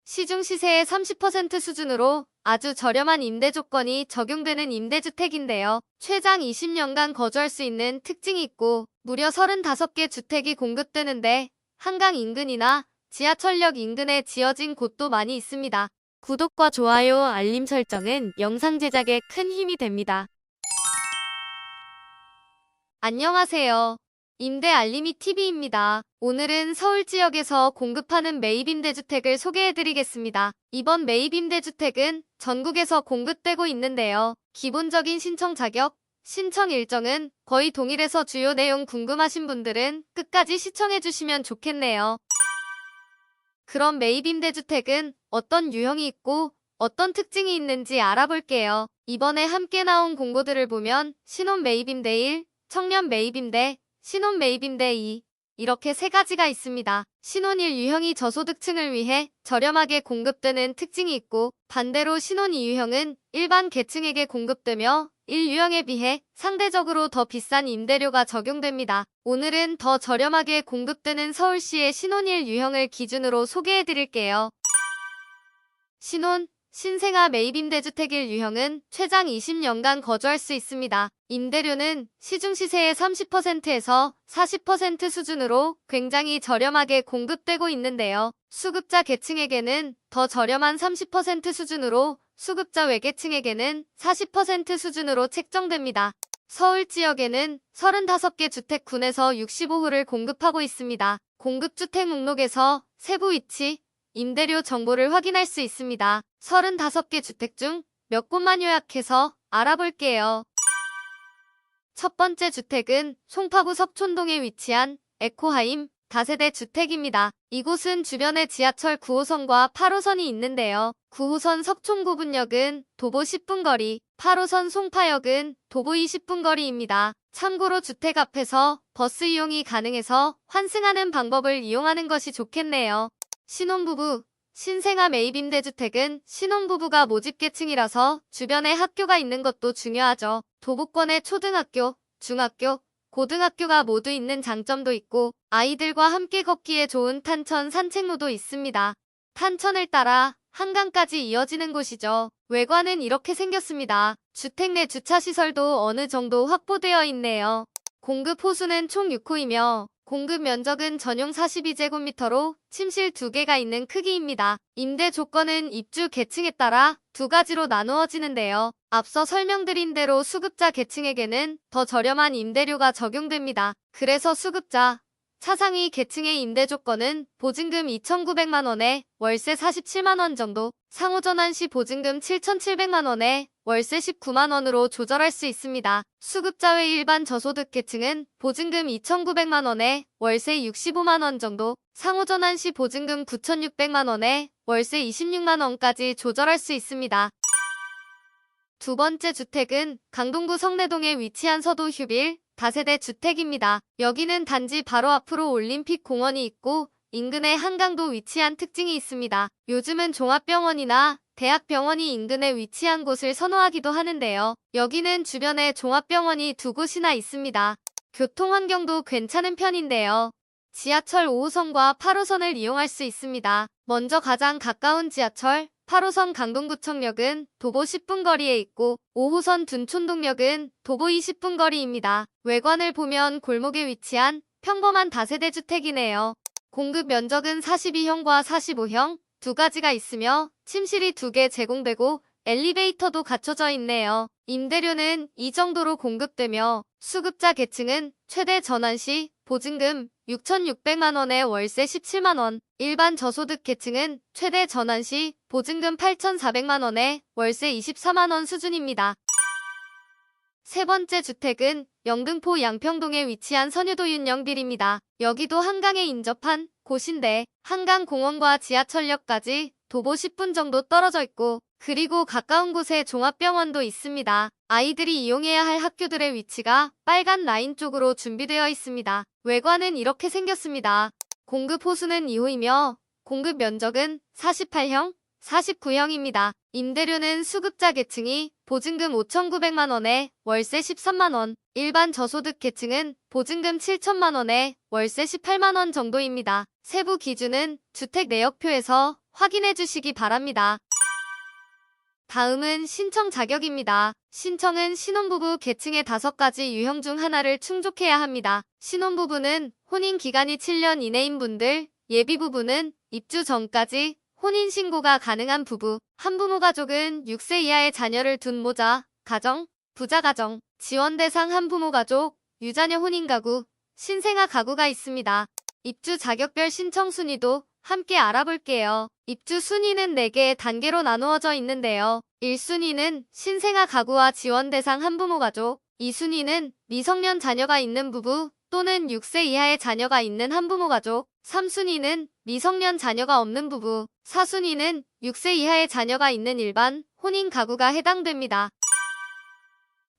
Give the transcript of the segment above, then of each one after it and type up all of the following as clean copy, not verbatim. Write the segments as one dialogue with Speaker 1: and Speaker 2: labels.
Speaker 1: 시중 시세의 30% 수준으로 아주 저렴한 임대 조건이 적용되는 임대주택인데요. 최장 20년간 거주할 수 있는 특징이 있고 무려 35개 주택이 공급되는데 한강 인근이나 지하철역 인근에 지어진 곳도 많이 있습니다. 구독과 좋아요, 알림 설정은 영상 제작에 큰 힘이 됩니다. 안녕하세요. 임대 알림이 TV입니다. 오늘은 서울 지역에서 공급하는 매입임대주택을 소개해드리겠습니다. 이번 매입임대주택은 전국에서 공급되고 있는데요. 기본적인 신청 자격, 신청 일정은 거의 동일해서 주요 내용 궁금하신 분들은 끝까지 시청해주시면 좋겠네요. 그럼 매입임대주택은 어떤 유형이 있고 어떤 특징이 있는지 알아볼게요. 이번에 함께 나온 공고들을 보면 신혼 매입임대 1, 청년 매입임대, 신혼 매입임대 2 이렇게 세 가지가 있습니다. 신혼 1 유형이 저소득층을 위해 저렴하게 공급되는 특징이 있고 반대로 신혼 2 유형은 일반 계층에게 공급되며 1 유형에 비해 상대적으로 더 비싼 임대료가 적용됩니다. 오늘은 더 저렴하게 공급되는 서울시의 신혼 1 유형을 기준으로 소개해드릴게요. 신혼 신생아 매입임대주택 1 유형은 최장 20년간 거주할 수 있습니다. 임대료는 시중 시세의 30%에서 40% 수준으로 굉장히 저렴하게 공급되고 있는데요. 수급자 계층에게는 더 저렴한 30% 수준으로 수급자 외계층에게는 40% 수준으로 책정됩니다. 서울 지역에는 35개 주택군에서 65호를 공급하고 있습니다. 공급주택 목록에서 세부 위치, 임대료 정보를 확인할 수 있습니다. 35개 주택 중 몇 곳만 요약해서 알아볼게요. 첫 번째 주택은 송파구 석촌동에 위치한 에코하임 다세대 주택입니다. 이곳은 주변에 지하철 9호선과 8호선이 있는데요. 9호선 석촌구분역은 도보 10분 거리, 8호선 송파역은 도보 20분 거리입니다. 참고로 주택 앞에서 버스 이용이 가능해서 환승하는 방법을 이용하는 것이 좋겠네요. 신혼부부, 신생아 매입임대주택은 신혼부부가 모집계층이라서 주변에 학교가 있는 것도 중요하죠. 도보권에 초등학교, 중학교, 고등학교가 모두 있는 장점도 있고 아이들과 함께 걷기에 좋은 탄천 산책로도 있습니다. 탄천을 따라 한강까지 이어지는 곳이죠. 외관은 이렇게 생겼습니다. 주택 내 주차시설도 어느 정도 확보되어 있네요. 공급 호수는 총 6호이며 공급 면적은 전용 42제곱미터로 침실 2개가 있는 크기입니다. 임대 조건은 입주 계층에 따라 두 가지로 나누어지는데요. 앞서 설명드린 대로 수급자 계층에게는 더 저렴한 임대료가 적용됩니다. 그래서 수급자, 차상위 계층의 임대 조건은 보증금 2,900만원에 월세 47만원 정도, 상호전환 시 보증금 7,700만원에 월세 19만원으로 조절할 수 있습니다. 수급자 외 일반 저소득 계층은 보증금 2,900만원에 월세 65만원 정도, 상호전환 시 보증금 9,600만원에 월세 26만원까지 조절할 수 있습니다. 두 번째 주택은 강동구 성내동에 위치한 서도 휴빌 다세대 주택입니다. 여기는 단지 바로 앞으로 올림픽 공원이 있고 인근에 한강도 위치한 특징이 있습니다. 요즘은 종합병원이나 대학병원이 인근에 위치한 곳을 선호하기도 하는데요. 여기는 주변에 종합병원이 두 곳이나 있습니다. 교통환경도 괜찮은 편인데요. 지하철 5호선과 8호선을 이용할 수 있습니다. 먼저 가장 가까운 지하철 8호선 강동구청역은 도보 10분 거리에 있고 5호선 둔촌동역은 도보 20분 거리입니다. 외관을 보면 골목에 위치한 평범한 다세대 주택이네요. 공급 면적은 42형과 45형 두 가지가 있으며 침실이 2개 제공되고 엘리베이터도 갖춰져 있네요. 임대료는 이 정도로 공급되며 수급자 계층은 최대 전환 시 보증금 6,600만원에 월세 17만원, 일반 저소득 계층은 최대 전환 시 보증금 8,400만원에 월세 24만원 수준입니다. 세 번째 주택은 영등포 양평동에 위치한 선유도 윤영빌입니다. 여기도 한강에 인접한 곳인데 한강공원과 지하철역까지 도보 10분 정도 떨어져 있고 그리고 가까운 곳에 종합병원도 있습니다. 아이들이 이용해야 할 학교들의 위치가 빨간 라인 쪽으로 준비되어 있습니다. 외관은 이렇게 생겼습니다. 공급 호수는 2호이며 공급 면적은 48형, 49형입니다. 임대료는 수급자 계층이 보증금 5,900만원에 월세 13만원, 일반 저소득 계층은 보증금 7천만원에 월세 18만원 정도입니다. 세부 기준은 주택 내역표에서 확인해 주시기 바랍니다. 다음은 신청 자격입니다. 신청은 신혼부부 계층의 5가지 유형 중 하나를 충족해야 합니다. 신혼부부는 혼인기간이 7년 이내인 분들, 예비부부는 입주 전까지 혼인신고가 가능한 부부, 한부모 가족은 6세 이하의 자녀를 둔 모자, 가정, 부자가정, 지원대상 한부모 가족, 유자녀 혼인가구, 신생아 가구가 있습니다. 입주 자격별 신청 순위도 함께 알아볼게요. 입주 순위는 4개의 단계로 나누어져 있는데요. 1순위는 신생아 가구와 지원 대상 한부모 가족, 2순위는 미성년 자녀가 있는 부부 또는 6세 이하의 자녀가 있는 한부모 가족, 3순위는 미성년 자녀가 없는 부부, 4순위는 6세 이하의 자녀가 있는 일반 혼인 가구가 해당됩니다.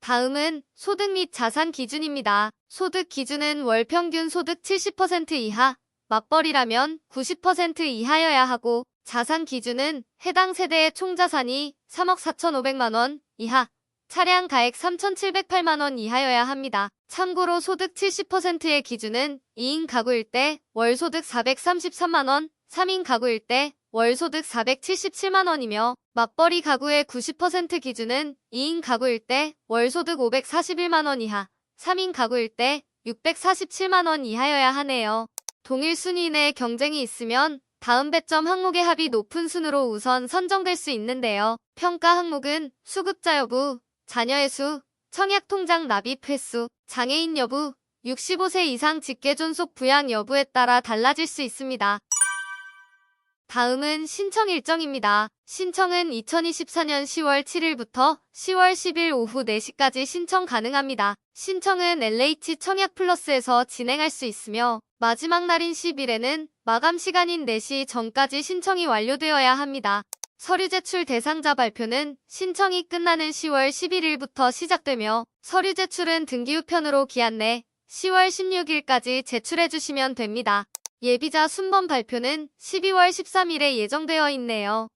Speaker 1: 다음은 소득 및 자산 기준입니다. 소득 기준은 월 평균 소득 70% 이하, 맞벌이라면 90% 이하여야 하고, 자산 기준은 해당 세대의 총자산이 3억 4,500만 원 이하, 차량 가액 3,708만 원 이하여야 합니다. 참고로 소득 70%의 기준은 2인 가구일 때 월 소득 433만 원, 3인 가구일 때 월 소득 477만 원이며, 맞벌이 가구의 90% 기준은 2인 가구일 때 월 소득 541만 원 이하, 3인 가구일 때 647만 원 이하여야 하네요. 동일 순위 내 경쟁이 있으면 다음 배점 항목의 합이 높은 순으로 우선 선정될 수 있는데요. 평가 항목은 수급자 여부, 자녀의 수, 청약통장 납입 횟수, 장애인 여부, 65세 이상 직계존속 부양 여부에 따라 달라질 수 있습니다. 다음은 신청 일정입니다. 신청은 2024년 10월 7일부터 10월 10일 오후 4시까지 신청 가능합니다. 신청은 LH 청약 플러스에서 진행할 수 있으며 마지막 날인 10일에는 마감 시간인 4시 전까지 신청이 완료되어야 합니다. 서류 제출 대상자 발표는 신청이 끝나는 10월 11일부터 시작되며 서류 제출은 등기 우편으로 기한 내 10월 16일까지 제출해 주시면 됩니다. 예비자 순번 발표는 12월 13일에 예정되어 있네요.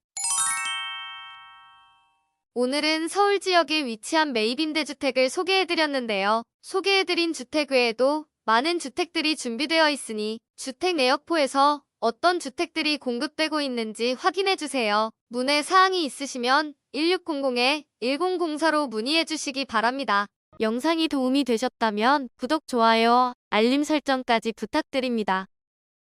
Speaker 1: 오늘은 서울 지역에 위치한 매입임대주택을 소개해드렸는데요. 소개해드린 주택 외에도 많은 주택들이 준비되어 있으니 주택 내역포에서 어떤 주택들이 공급되고 있는지 확인해주세요. 문의 사항이 있으시면 1600-1004로 문의해주시기 바랍니다. 영상이 도움이 되셨다면 구독, 좋아요, 알림 설정까지 부탁드립니다.